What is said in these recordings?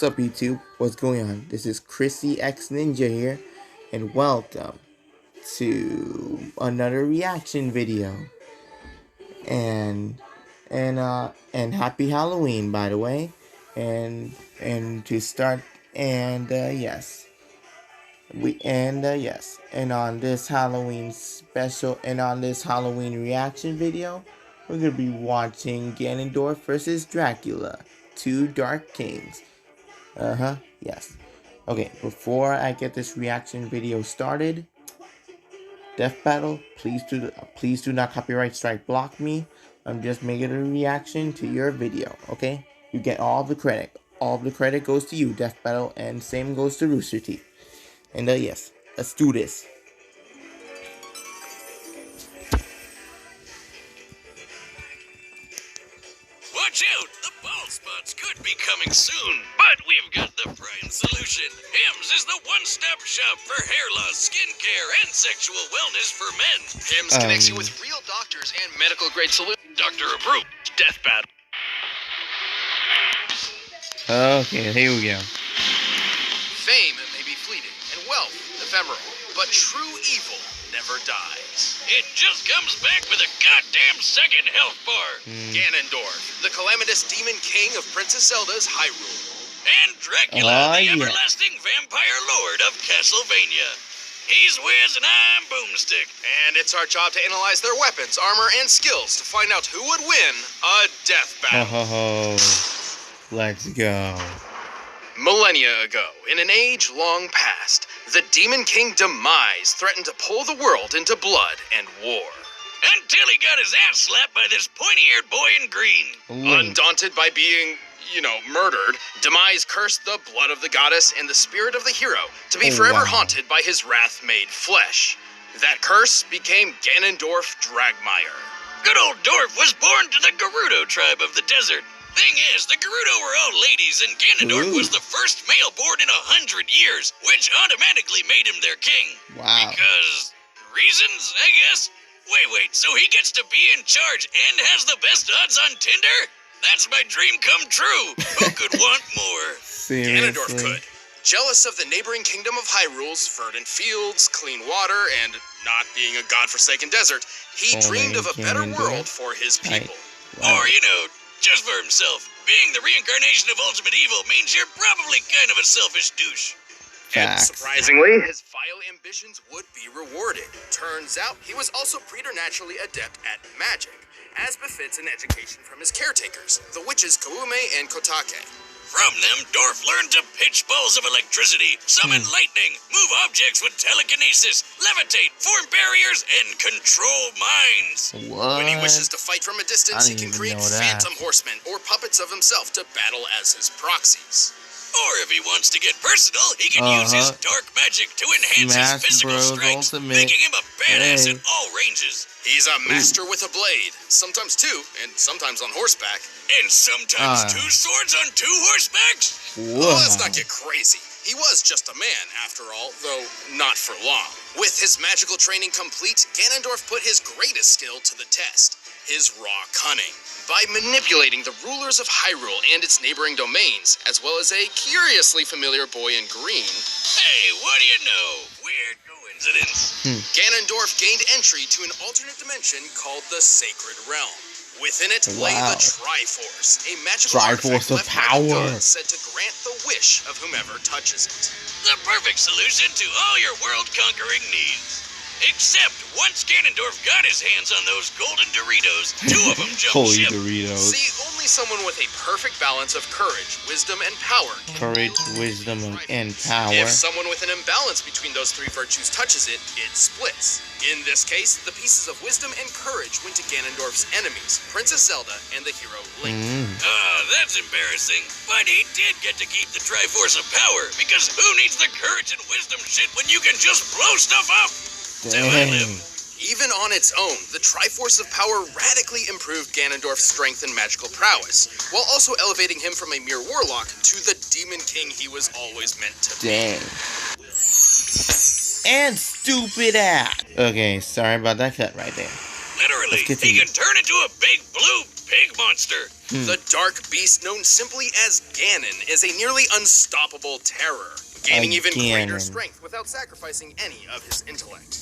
up, YouTube? What's going on? This is Chrissy X Ninja here, and welcome to another reaction video. And happy Halloween, by the way. And to start, yes, and on this Halloween special, and on this Halloween reaction video, we're gonna be watching Ganondorf versus Dracula, Two Dark Kings. Yes. Okay, before I get this reaction video started, Death Battle, please do not copyright strike block me. I'm just making a reaction to your video, okay? You get all the credit. All the credit goes to you, Death Battle, and same goes to Rooster Teeth. And yes, let's do this. Watch out! The bald spots could be coming soon, but we've got the prime solution. Hims is the one-stop shop for hair loss, skin care, and sexual wellness for men. Hims connects you with real doctors and medical-grade solutions. Doctor approved. Death Battle. Okay, here we go. Fame may be fleeting, and wealth ephemeral, but true evil never dies. It just comes back with a goddamn second health bar. Ganondorf, the calamitous demon king of Princess Zelda's Hyrule. And Dracula, the everlasting vampire lord of Castlevania. He's Wiz and I'm Boomstick. And it's our job to analyze their weapons, armor, and skills to find out who would win a death battle. Let's go. Millennia ago, in an age long past, the Demon King Demise threatened to pull the world into blood and war. Until he got his ass slapped by this pointy-eared boy in green. Undaunted by being, murdered, Demise cursed the blood of the goddess and the spirit of the hero to be forever haunted by his wrath-made flesh. That curse became Ganondorf Dragmire. Good old Dorf was born to the Gerudo tribe of the desert. Thing is, the Gerudo were all ladies, and Ganondorf was the first male born in 100 years, which automatically made him their king. Wow. Because reasons, I guess? Wait, so he gets to be in charge and has the best odds on Tinder? That's my dream come true. Who could want more? Seriously? Ganondorf could. Jealous of the neighboring kingdom of Hyrule's verdant fields, clean water, and not being a godforsaken desert, he dreamed of a better world for his people. Or, just for himself. Being the reincarnation of ultimate evil means you're probably kind of a selfish douche. And surprisingly, his vile ambitions would be rewarded. Turns out, he was also preternaturally adept at magic, as befits an education from his caretakers, the witches Kaume and Kotake. From them, Dorf learned to pitch balls of electricity, summon lightning, move objects with telekinesis, levitate, form barriers, and control minds. What? When he wishes to fight from a distance, he can create phantom horsemen or puppets of himself to battle as his proxies. Or if he wants to get personal, he can use his dark magic to enhance his physical strength, making him a badass in all ranges. He's a master with a blade, sometimes two, and sometimes on horseback. And sometimes two swords on two horsebacks? Oh, let's not get crazy. He was just a man, after all, though not for long. With his magical training complete, Ganondorf put his greatest skill to the test, his raw cunning. By manipulating the rulers of Hyrule and its neighboring domains, as well as a curiously familiar boy in green. Hey, what do you know? Weird coincidence. Ganondorf gained entry to an alternate dimension called the Sacred Realm. Within it lay the Triforce, a magical Triforce of power said to grant the wish of whomever touches it. The perfect solution to all your world-conquering needs. Except, once Ganondorf got his hands on those golden Doritos, two of them jumped ship. Doritos. See, only someone with a perfect balance of courage, wisdom, and power can... Courage, wisdom, and power. If someone with an imbalance between those three virtues touches it, it splits. In this case, the pieces of wisdom and courage went to Ganondorf's enemies, Princess Zelda and the hero Link. That's embarrassing. But he did get to keep the Triforce of Power, because who needs the courage and wisdom shit when you can just blow stuff up? Even on its own, the Triforce of Power radically improved Ganondorf's strength and magical prowess, while also elevating him from a mere warlock to the Demon King he was always meant to be. And stupid ass. Okay, sorry about that cut right there. Literally, he can turn into a big blue pig monster. The dark beast known simply as Ganon is a nearly unstoppable terror, gaining even greater strength without sacrificing any of his intellect.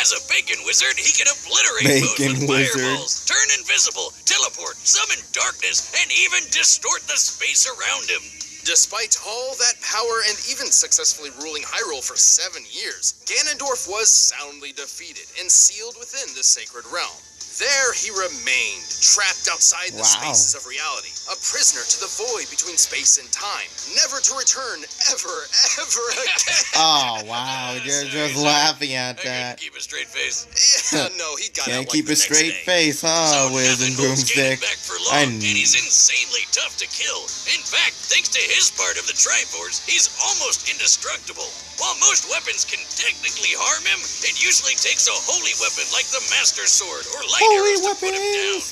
As a bacon wizard, he can obliterate foes with fireballs, turn invisible, teleport, summon darkness, and even distort the space around him. Despite all that power and even successfully ruling Hyrule for 7 years, Ganondorf was soundly defeated and sealed within the sacred realm. There he remained, trapped outside the spaces of reality, a prisoner to the void between space and time, never to return ever again. Oh, wow, you're just laughing at that. I couldn't keep a straight face. Yeah, no, he got Can't out keep like a straight face, huh, Wiz and Boomstick? Back for long, and he's insanely tough to kill. In fact, thanks to his part of the Triforce, he's almost indestructible. While most weapons can technically harm him, it usually takes a holy weapon like the Master Sword or light arrows to put him down.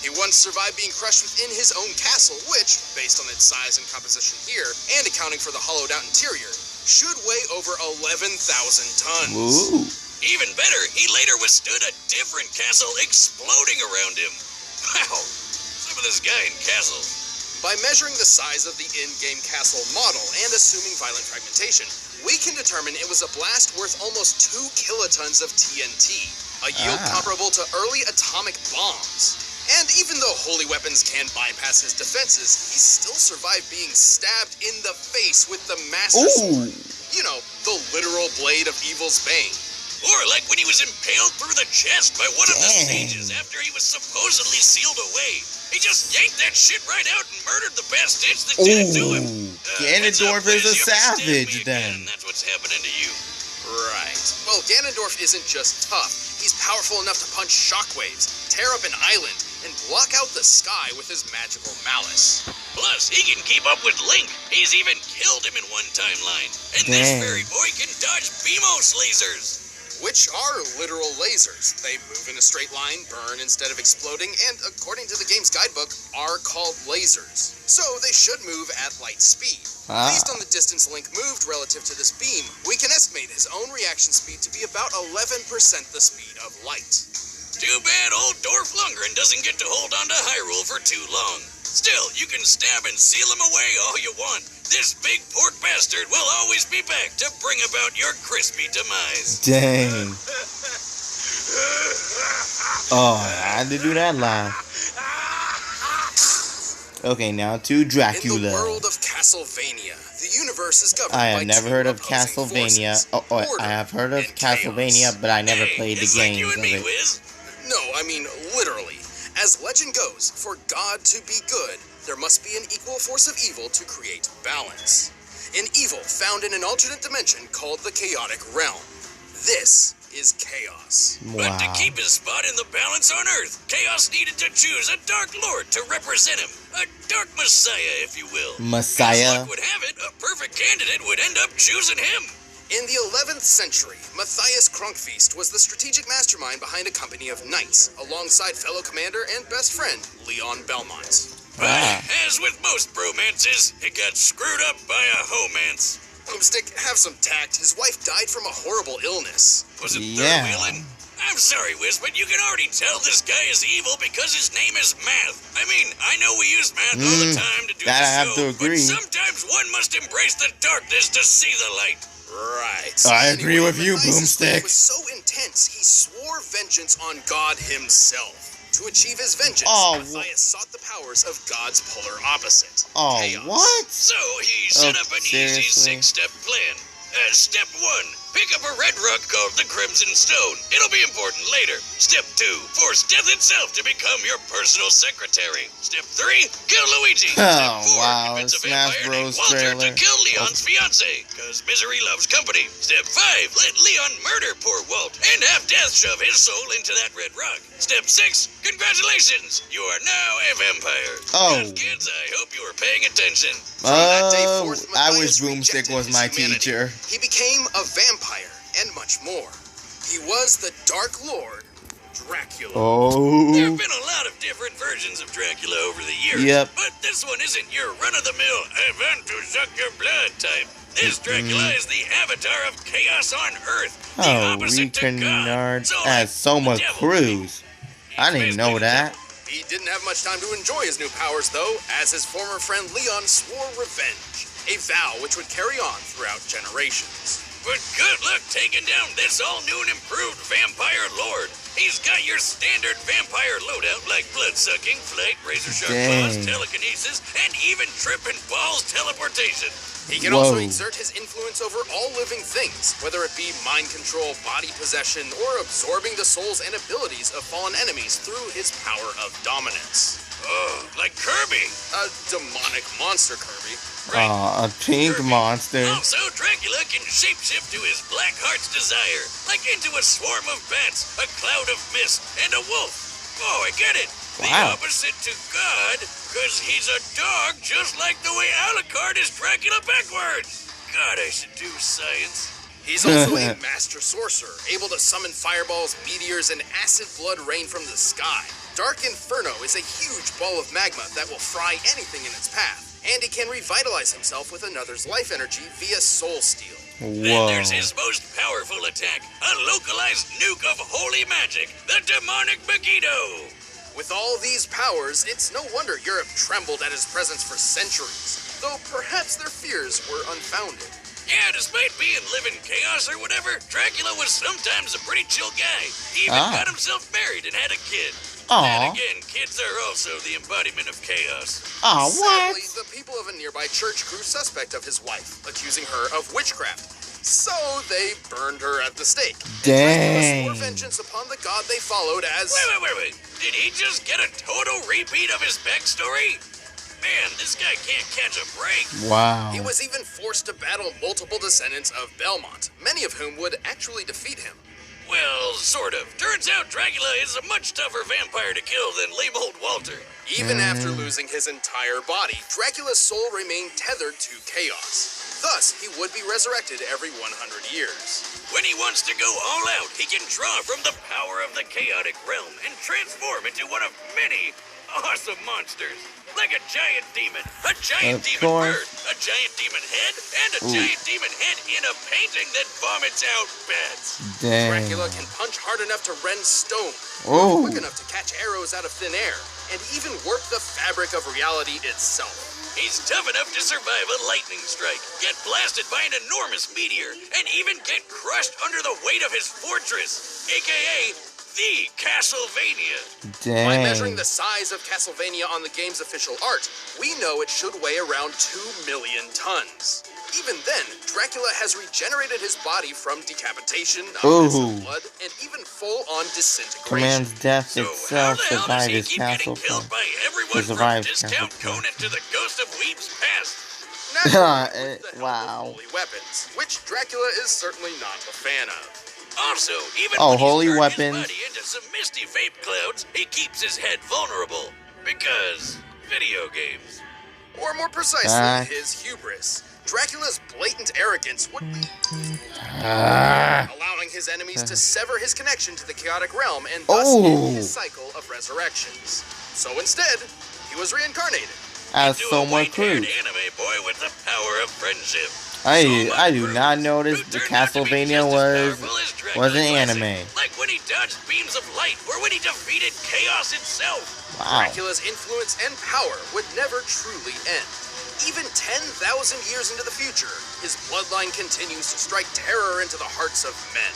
He once survived being crushed within his own castle, which, based on its size and composition here, and accounting for the hollowed-out interior, should weigh over 11,000 tons. Ooh. Even better, he later withstood a different castle exploding around him. Wow, some of this guy in castles. By measuring the size of the in-game castle model and assuming violent fragmentation, we can determine it was a blast worth almost 2 kilotons of TNT, a yield comparable to early atomic bombs. And even though holy weapons can bypass his defenses, he still survived being stabbed in the face with the Master Sword. You know, the literal blade of evil's bane. Or like when he was impaled through the chest by one of the sages after he was supposedly sealed away. He just yanked that shit right out and murdered the bastards that did it to him. Ganondorf is a savage, then. That's what's happening to you. Right. Well, Ganondorf isn't just tough. He's powerful enough to punch shockwaves, tear up an island, and block out the sky with his magical malice. Plus, he can keep up with Link. He's even killed him in one timeline. And this fairy boy can dodge Beamos lasers. Which are literal lasers. They move in a straight line, burn instead of exploding, and according to the game's guidebook, are called lasers. So they should move at light speed. Based on the distance Link moved relative to this beam, we can estimate his own reaction speed to be about 11% the speed of light. Too bad old Dorf Lundgren doesn't get to hold on to Hyrule for too long. Still, you can stab and seal him away all you want. This big pork bastard will always be back to bring about your crispy demise. Dang. Oh, I had to do that live. Okay, now to Dracula. In the world of Castlevania, the universe is governed I have by never heard of Castlevania. I have heard of Castlevania, but I never played the games of it. No, I mean literally. As legend goes, for God to be good, there must be an equal force of evil to create balance. An evil found in an alternate dimension called the Chaotic Realm. This is Chaos. Wow. But to keep his spot in the balance on Earth, Chaos needed to choose a Dark Lord to represent him. A Dark Messiah, if you will. Messiah? As luck would have it, a perfect candidate would end up choosing him. In the 11th century, Matthias Krunkfeast was the strategic mastermind behind a company of knights, alongside fellow commander and best friend, Leon Belmont. But, as with most bromances, it got screwed up by a homance. Boomstick, have some tact. His wife died from a horrible illness. Was it third wheeling? I'm sorry, Wiz, but you can already tell this guy is evil because his name is Math. I mean, I know we use math all the time to do the show, I have to agree. But sometimes one must embrace the darkness to see the light. Right. I agree with you, Boomstick. It was so intense, he swore vengeance on God himself. To achieve his vengeance, Matthias sought the powers of God's polar opposite, chaos. What? So he set up an easy 6-step plan. Step 1, pick up a red rug called the Crimson Stone. It'll be important later. Step 2, force death itself to become your personal secretary. Step 3, kill Luigi. Step 4, convince a vampire named Walter to kill Leon's fiancée, because misery loves company. Step 5, let Leon murder poor Walt and have death shove his soul into that red rug. Step 6, congratulations, you are now a vampire. Good kids, I hope you were paying attention. I wish Boomstick was my teacher. He became a vampire and much more. He was the Dark Lord, Dracula. There have been a lot of different versions of Dracula over the years. But this one isn't your run-of-the-mill, I want to suck your blood type. This Dracula is the avatar of chaos on Earth. The opposite to God. As Soma Cruz. I didn't know that. He didn't have much time to enjoy his new powers, though, as his former friend Leon swore revenge, a vow which would carry on throughout generations. But good luck taking down this all-new and improved Vampire Lord. He's got your standard vampire loadout like blood-sucking, flight, razor-sharp claws, telekinesis, and even tripping balls teleportation. He can also exert his influence over all living things, whether it be mind control, body possession, or absorbing the souls and abilities of fallen enemies through his power of dominance. Oh, like Kirby. A demonic monster Kirby. Right. Aw, a pink Kirby. monster. Also, Dracula can shapeshift to his black heart's desire, like into a swarm of bats, a cloud of mist, and a wolf. Oh, I get it. The opposite to God, because he's a dog just like the way ALUCARD is Dracula backwards. God, I should do science. He's also a master sorcerer, able to summon fireballs, meteors, and acid blood rain from the sky. Dark Inferno is a huge ball of magma that will fry anything in its path, and he can revitalize himself with another's life energy via soul steal. Then there's his most powerful attack, a localized nuke of holy magic, the demonic Megiddo. With all these powers, it's no wonder Europe trembled at his presence for centuries, though perhaps their fears were unfounded. Yeah, despite being living chaos or whatever, Dracula was sometimes a pretty chill guy. He even got himself married and had a kid. And again, kids are also the embodiment of chaos. Sadly, the people of a nearby church grew suspect of his wife, accusing her of witchcraft. So they burned her at the stake. Dang. Swore vengeance upon the god they followed as... Wait. Did he just get a total repeat of his backstory? Man, this guy can't catch a break. Wow. He was even forced to battle multiple descendants of Belmont, many of whom would actually defeat him. Well, sort of. Turns out Dracula is a much tougher vampire to kill than lame old Walter. Even after losing his entire body, Dracula's soul remained tethered to chaos. Thus, he would be resurrected every 100 years. When he wants to go all out, he can draw from the power of the chaotic realm and transform into one of many awesome monsters. Like a giant demon, a giant demon bird, a giant demon head, and a giant demon head in a painting that vomits out bats. Dang. Dracula can punch hard enough to rend stone, quick enough to catch arrows out of thin air, and even warp the fabric of reality itself. He's tough enough to survive a lightning strike, get blasted by an enormous meteor, and even get crushed under the weight of his fortress, aka the Castlevania. Dang. By measuring the size of Castlevania on the game's official art, we know it should weigh around 2 million tons. Even then, Dracula has regenerated his body from decapitation, blood, and even full-on disintegration. Command's death So itself how the hell does he survived his keep getting castle killed by everyone from survived Discount Castle Conan to the Ghost of Weep's Past? Naturally, with the help of wow. holy weapons, which Dracula is certainly not a fan of. Also, even when holy he's turned weapons. his body into some misty vape clouds, he keeps his head vulnerable. Because video games. Or more precisely, his hubris. Dracula's blatant arrogance would be allowing his enemies to sever his connection to the chaotic realm and thus end his cycle of resurrections. So instead, he was reincarnated. As into so a much white-haired proof. anime boy with the power of friendship. I do not notice the Castlevania was an anime. Like when he dodged beams of light, or when he defeated chaos itself. Wow. Dracula's influence and power would never truly end. Even 10,000 years into the future, his bloodline continues to strike terror into the hearts of men.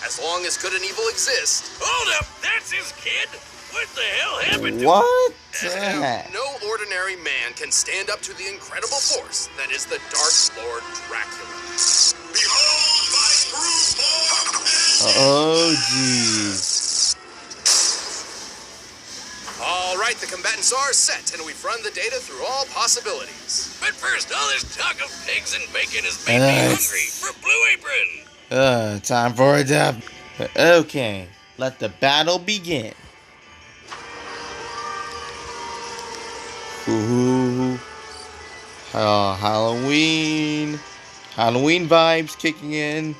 As long as good and evil exist. Hold up, that's his kid? What the hell happened to What? No ordinary man can stand up to the incredible force that is the Dark Lord Dracula. Behold my true form! Oh, jeez. All right, the combatants are set, and we've run the data through all possibilities. But first, all this talk of pigs and bacon has made me hungry for Blue Apron. Time for a dab. Okay, let the battle begin. Ooh. Halloween vibes kicking in.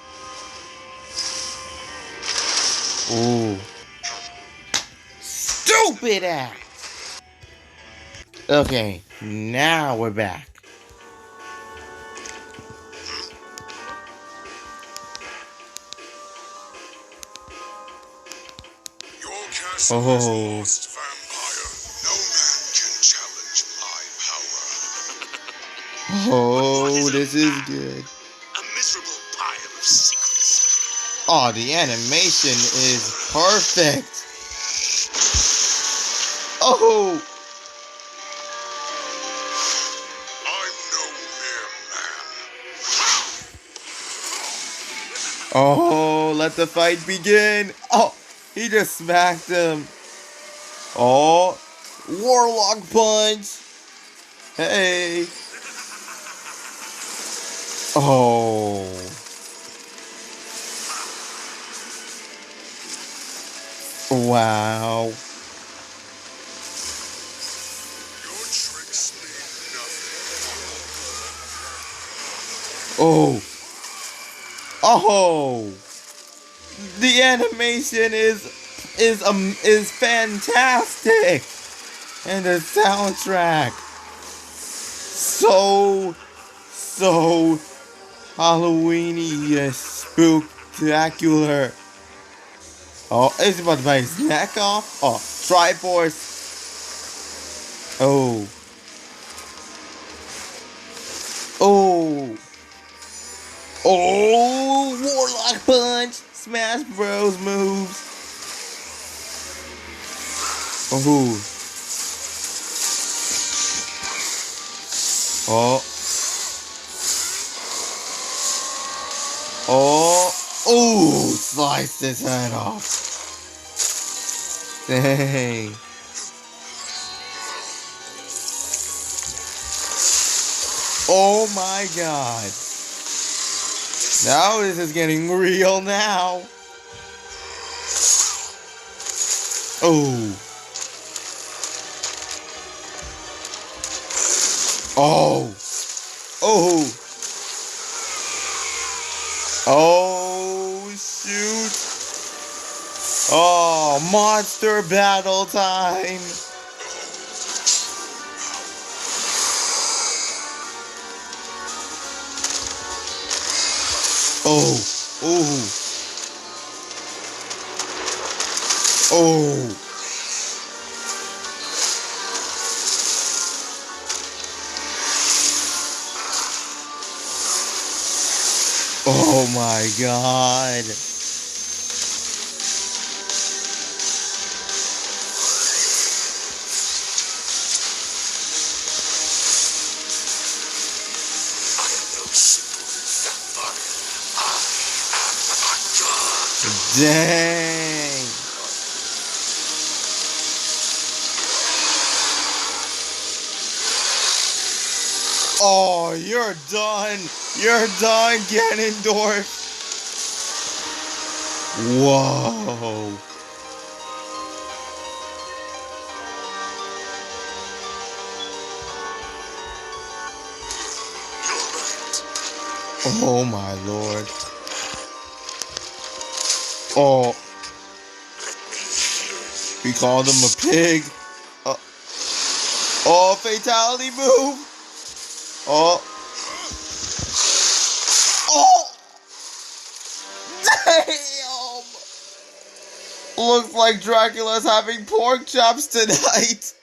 Ooh. Stupid ass. Okay, now we're back. Your castle is lost, vampire. Oh, this is good. A miserable pile of secrecy. Oh, the animation is perfect. Oh. I'm no mere man. Oh, let the fight begin. Oh, he just smacked him. Oh, Warlock punch. Hey. Oh. Wow. Your tricks mean nothing. Oh. Oh. The animation is fantastic. And the soundtrack so Halloweeny, spooktacular. Oh, is he about to bite his neck off? Oh, Triforce. Oh. Oh. Oh, Warlock punch. Smash Bros moves. Oh. Oh. Oh. Oh, sliced his head off. Dang. Oh my god. Now this is getting real now. Oh. Oh. Oh. Oh, shoot. Oh, monster battle time. Oh. Oh. Oh. Oh my god. Dang. Oh, you're done. You're done, Ganondorf. Whoa. Oh my lord. Oh. We called him a pig. Oh, fatality move. Oh. Oh. Damn. Looks like Dracula's having pork chops tonight.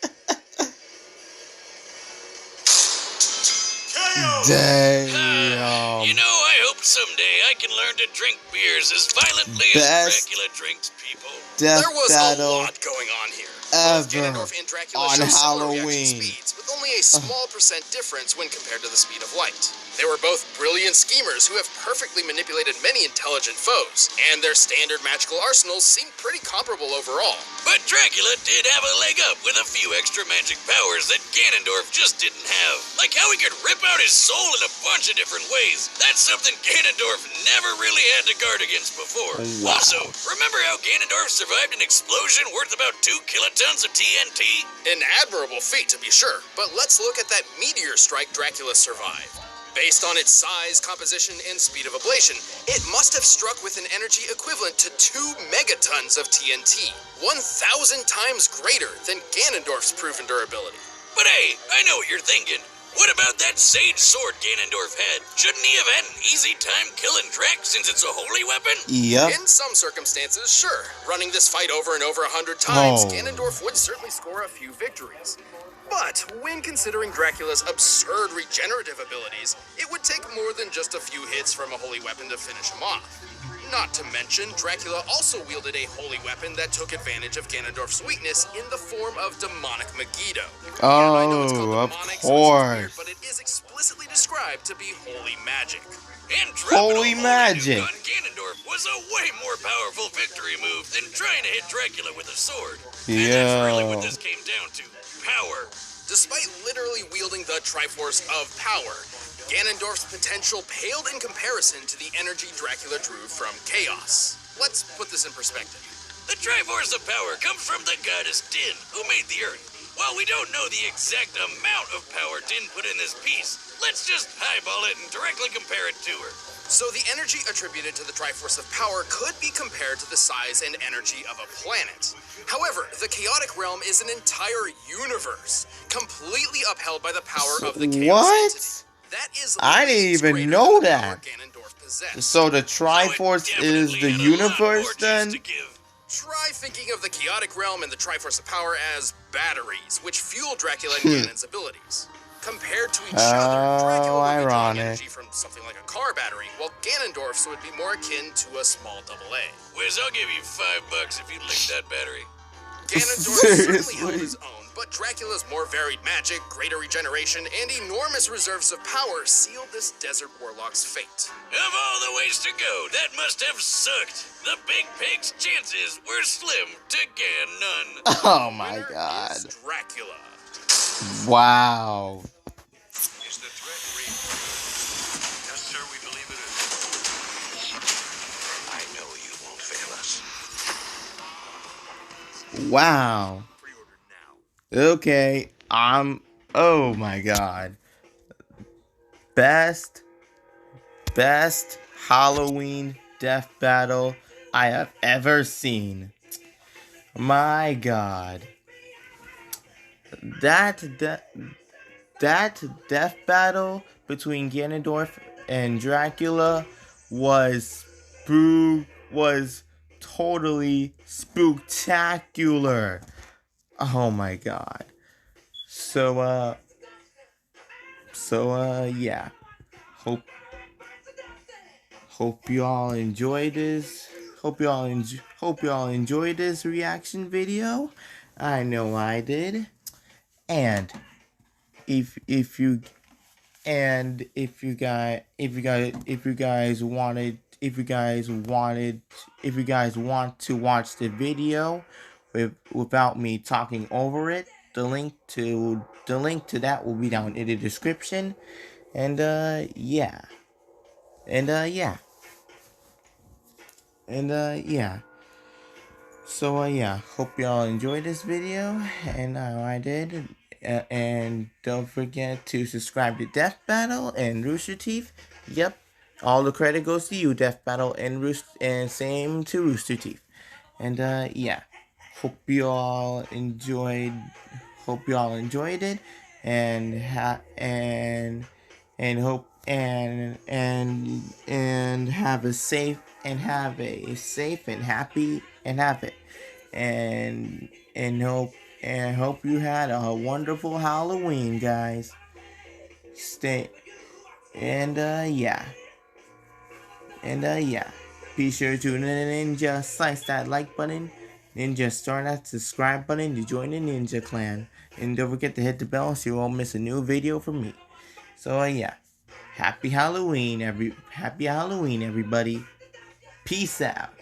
Damn. You know, I hope someday I can learn to drink beers as violently as Dracula drinks people. Death There was battle a lot going on here. ever Ganondorf and Dracula on show similar reaction Halloween. speeds, with only a small percent difference when compared to the speed of light. They were both brilliant schemers who have perfectly manipulated many intelligent foes, and their standard magical arsenals seem pretty comparable overall. But Dracula did have a leg up with a few extra magic powers that Ganondorf just didn't have. Like how he could rip out his soul in a bunch of different ways. That's something Ganondorf never really had to guard against before. Wow. Also, remember how Ganondorf survived an explosion worth about 2 kilotons of TNT? An admirable feat, to be sure, but let's look at that meteor strike Dracula survived. Based on its size, composition, and speed of ablation, it must have struck with an energy equivalent to 2 megatons of TNT, 1,000 times greater than Ganondorf's proven durability. But hey, I know what you're thinking. What about that sage sword Ganondorf had? Shouldn't he have had an easy time killing Drac since it's a holy weapon? Yep. In some circumstances, sure. Running this fight over and over 100 times, Oh. Ganondorf would certainly score a few victories. But when considering Dracula's absurd regenerative abilities, it would take more than just a few hits from a holy weapon to finish him off. Not to mention, Dracula also wielded a holy weapon that took advantage of Ganondorf's weakness in the form of demonic Megiddo. Oh, I know it's called of demonic, course. so it seems weird, but it is explicitly described to be holy magic. And Holy magic. on Ganondorf was a way more powerful victory move than trying to hit Dracula with a sword. And that's really what this came down to. Power. Despite literally wielding the Triforce of Power, Ganondorf's potential paled in comparison to the energy Dracula drew from chaos. Let's put this in perspective. The Triforce of Power comes from the goddess Din, who made the Earth. While we don't know the exact amount of power Din put in this piece, let's just highball it and directly compare it to her. So the energy attributed to the Triforce of Power could be compared to the size and energy of a planet. However, the chaotic realm is an entire universe, completely upheld by the power of the chaos entity. That is I didn't even know that. So the Triforce is the universe then? Try thinking of the chaotic realm and the Triforce of Power as batteries, which fuel Dracula and Ganon's abilities. Compared to each other, Dracula would be drawing energy from something like a car battery, while Ganondorf's would be more akin to a small AA. Wiz, I'll give you $5 if you lick that battery. Ganondorf certainly held his own, but Dracula's more varied magic, greater regeneration, and enormous reserves of power sealed this desert warlock's fate. Of all the ways to go, that must have sucked. The Big Pig's chances were slim to none. Oh my Winner god. is Dracula. Wow. Is the threat real? Yes, sir, we believe it is. I know you won't fail us. Wow. Pre-ordered now. Okay. Oh my god. Best Halloween death battle I have ever seen. My god. That death battle between Ganondorf and Dracula was totally spooktacular. Oh my god. So yeah. Hope you all enjoyed this. Hope you all enjoyed this reaction video. I know I did. And if you guys want to watch the video without me talking over it, the link to that will be down in the description. And yeah. So yeah, hope y'all enjoyed this video, and I did. And don't forget to subscribe to Death Battle and Rooster Teeth. Yep, all the credit goes to you, Death Battle and same to Rooster Teeth. And yeah, hope you all enjoyed it, and have a safe and happy and hope you had a wonderful Halloween, guys. Yeah. Be sure to Ninja slice that like button, Ninja star that subscribe button to join the Ninja Clan, and don't forget to hit the bell so you won't miss a new video from me. So yeah, happy Halloween, everybody. Peace out.